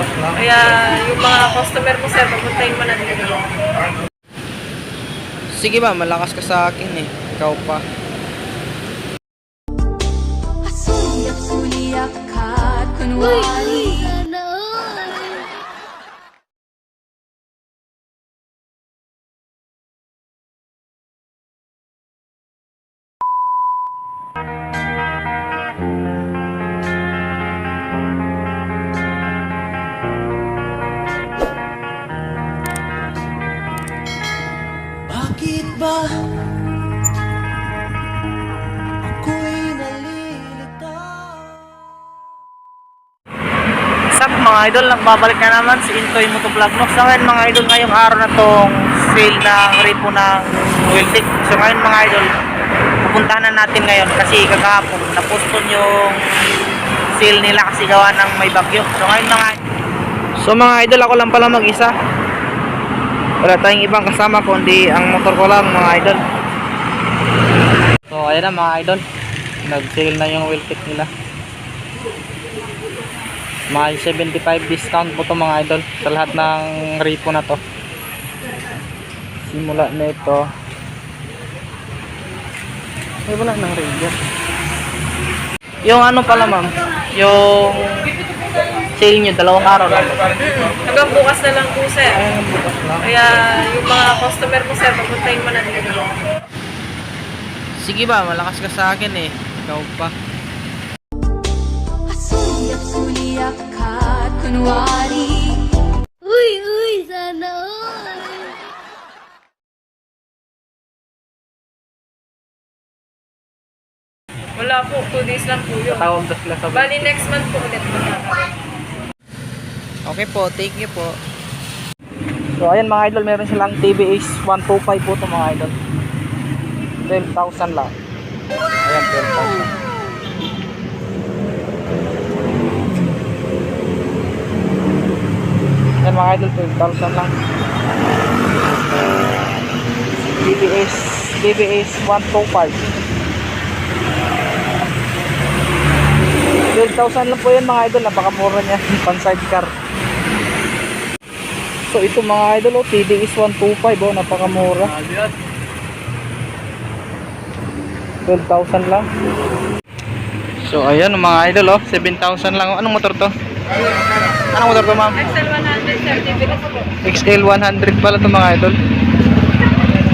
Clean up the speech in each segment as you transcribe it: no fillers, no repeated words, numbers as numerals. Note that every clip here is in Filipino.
Kaya yung mga customer mo sir, papuntahin mo na dito. Sige ba, malakas ka sa akin eh. Ikaw pa. Suliyak-suliyak ka at kunwari Bakit ba ako'y nalilito? What's up mga idol, nagbabalik na naman si Intoy Motovlog no? So ngayon mga idol, ngayong araw na tong sale ng repo ng Wiltic. So ngayon mga idol, pupuntahan na natin ngayon kasi kagahapon napostpone yung sale nila kasi gawa ng may bagyo. So mga idol, ako lang pala mag-isa. Wala tayong ibang kasama kundi ang motor ko lang mga idol. So ayan na mga idol, nag-sale na yung Wiltic nila. May 75 discount po to mga idol sa lahat ng repo na to. Simula na ito. Ay wala nang radio. Yung ano pala ma'am, yung sale nyo, 2 araw lang. Hanggang bukas na lang po sir. Ayun, bukas lang. Kaya yung mga customer mo sir, papuntahin mo na dito. Sige ba, malakas ka sa akin eh. Ikaw pa. Suliyak-suliyak ka at kunwari Uy, sana all. Wala po, 2 days lang po yun. Tawag na sila sa Bali next month po ulit. Okay po, thank you po. So ayan mga idol, meron silang TBS 125 po ito mga idol. 12,000 lang. Ayan, 12,000. Ayan mga idol, 12,000 lang. TBS 125. 12,000 lang po yan mga idol, napakamura niya. Pang sidecar. So ito mga idol, TDS 125 napakamura. 12,000 lang. So ayan mga idol, 7,000 lang. Anong motor to? Anong motor to ma'am? XL100 sir, TBS po. XL100 pala to mga idol.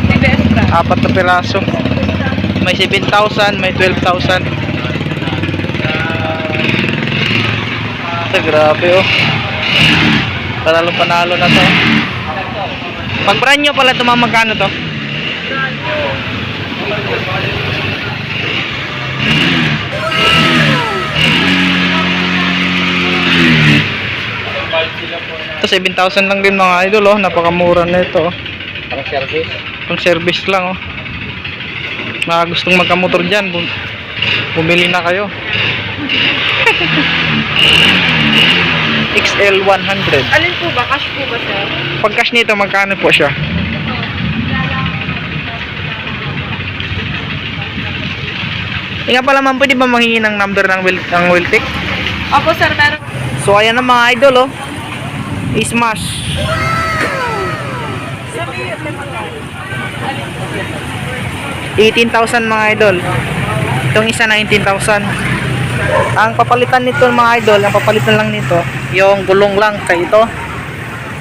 TBS pra. 4 na piraso. May 7,000, may 12,000. Grabe oh. Panalo na to. Pag brand nyo pala ito, magkano to? Ito 7,000 lang din mga idol oh. Napakamura na ito oh. Pang service? Pang service lang oh. Mga gustong magkamotor dyan, bumili na kayo. XL100. Alin po ba? Cash po ba sir? Pag cash nito, magkano po siya? Nga pala ma'am, pwede ba manghingi ng number ng Wiltic? Opo sir, meron. So ayan na mga idol oh. Smash. 18,000 mga idol. Itong isa 19,000. Ang papalitan nito mga idol, ang papalitan lang nito, yung gulong lang kay ito.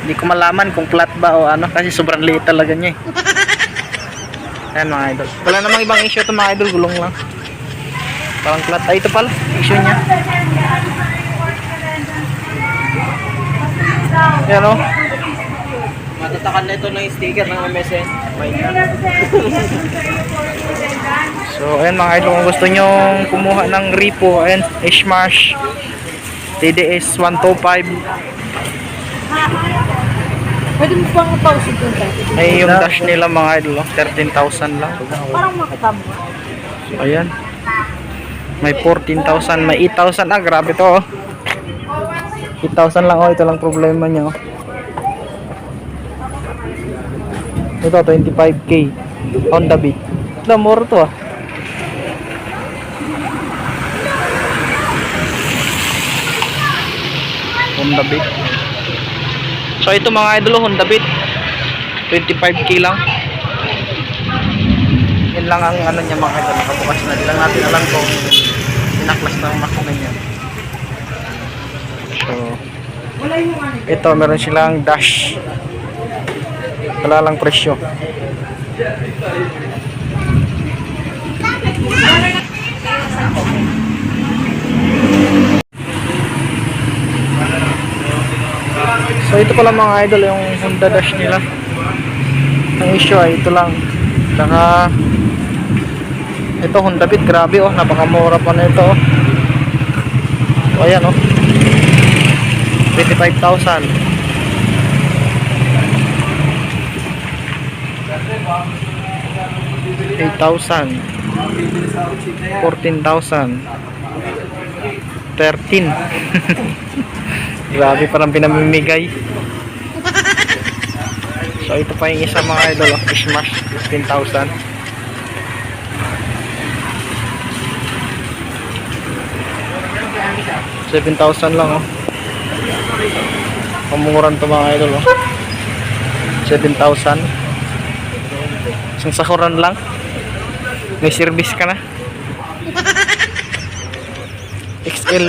Hindi ko malaman kung flat ba o ano kasi sobrang liit talaga niya eh. Ayan mga idol. Wala namang ibang issue ito mga idol, gulong lang. Parang flat. Ay ito pala, issue niya. Yan o. Matatakan na ito ng sticker ng MSN. So ayan mga idol, kung gusto nyo kumuha ng repo, ayan, Smash TDS 125. Pwede mo pang pause ito sir? Ay yung dash nila mga idol, 13,000 lang. Parang makita mo. So ayan, may 14,000, may 8,000. Ah grabe to oh. 8,000 lang oh, ito lang problema nyo. Ito 25k Honda Beat. Ito mura to ah. Honda Beat. So ito mga idol, Honda Beat 25k lang. Yan lang ang ano niya mga idol, nakabukas na. Di lang natin alam kung pinaklas ng makina niya. So ito meron silang dash, wala lang presyo. So ito pala mga idol yung Honda Dash nila. Ang issue ay ito lang. Saka ito Honda Beat, grabe oh, napakamura pa na ito oh. So ayan oh, 25,000. 8,000, 14,000, 13. Grabe, parang pinamimigay. So ito pa yung isa mga idol, Smash 15,000. 7,000 lang oh. Pamunguran to mga idol oh. 7,000. Isang sakuran lang. May service ka na. XL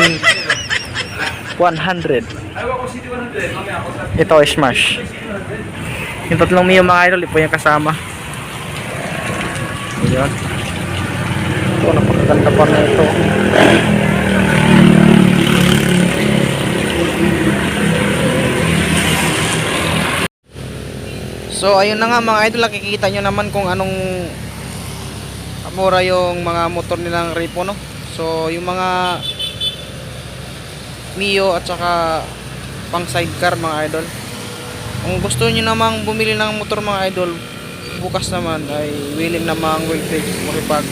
100. Ito Smash. Yung tatlong Mio mga idol, ito yung kasama. Ayan. Ito, napakaganda pa na ito. So ayun na nga mga idol, nakikita nyo naman kung anong mura yung mga motor nilang Repo, no? So yung mga Mio at saka pang sidecar mga idol, kung gusto nyo namang bumili ng motor mga idol, bukas naman ay willing namang Welltech makipag.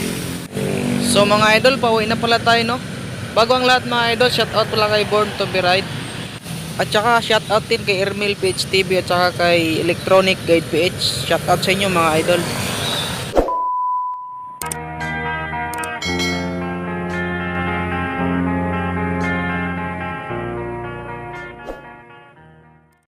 So mga idol, pauwi na pala tayo, no? Bago ang lahat mga idol, shoutout pala kay Born to be Ride. At saka shoutout din kay Ermil PH TV at saka kay Electronic Guide PH. Shoutout sa inyo mga idol.